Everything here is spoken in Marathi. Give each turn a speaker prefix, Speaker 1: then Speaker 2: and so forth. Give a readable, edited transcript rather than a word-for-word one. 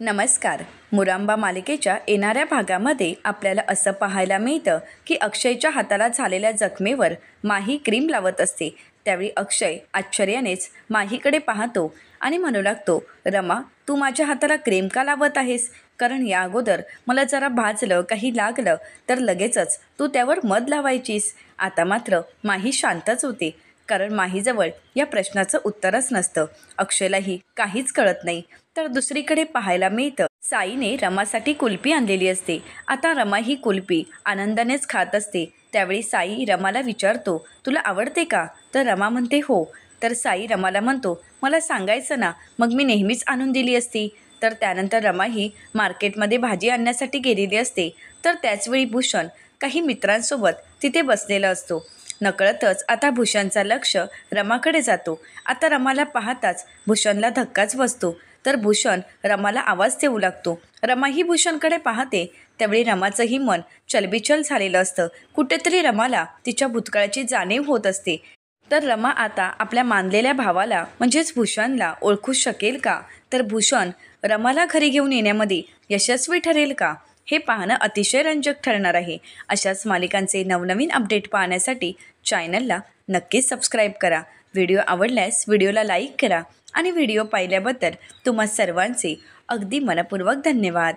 Speaker 1: नमस्कार. मुरांबा मालिकेच्या येणाऱ्या भागामध्ये आपल्याला असं पाहायला मिळतं की अक्षयच्या हाताला झालेल्या जखमेवर माही क्रीम लावत असते. त्यावेळी अक्षय आश्चर्यानेच माहीकडे पाहतो आणि म्हणू लागतो, रमा, तू माझ्या हाताला क्रीम का लावत आहेस? कारण या अगोदर मला जरा भाजलं, काही लागलं तर लगेचच तू त्यावर मध लावायचीस. आता मात्र माही शांतच होते, कारण माहीजवळ या प्रश्नाचं उत्तरच नसतं. अक्षयलाही काहीच कळत नाही. तर दुसरीकडे पाहायला मिळतं, साईने रमासाठी कुल्फी आणलेली असते. आता रमा ही कुल्फी आनंदानेच खात असते. त्यावेळी साई रमाला विचारतो, तुला आवडते का? तर रमा म्हणते हो. तर साई रमाला म्हणतो, मला सांगायचं ना, मग मी नेहमीच आणून दिली असती. तर त्यानंतर रमा ही मार्केटमध्ये भाजी आणण्यासाठी गेलेली असते. तर त्याचवेळी भूषण काही मित्रांसोबत तिथे बसलेला असतो. नकळतच आता भूषणचा लक्ष रमाकडे जातो. आता रमाला पाहताच भूषणला धक्काच बसतो. तर भूषण रमाला आवाज देऊ लागतो. रमा ही भूषणकडे पाहते. त्यावेळी रमाचंही मन चलबिचल झालेलं असतं. कुठेतरी रमाला तिच्या भूतकाळाची जाणीव होत असते. तर रमा आता आपल्या मानलेल्या भावाला म्हणजेच भूषणला ओळखू शकेल का? तर भूषण रमाला घरी घेऊन येण्यामध्ये यशस्वी ठरेल का? हे पाहणं अतिशय रंजक ठरणार आहे. अशाच मालिकांचे नवनवीन अपडेट पाहण्यासाठी चॅनलला नक्कीच सबस्क्राईब करा. व्हिडिओ आवडल्यास व्हिडिओला लाईक करा आणि व्हिडिओ पाहिल्याबद्दल तुम्हा सर्वांचे अगदी मनपूर्वक धन्यवाद.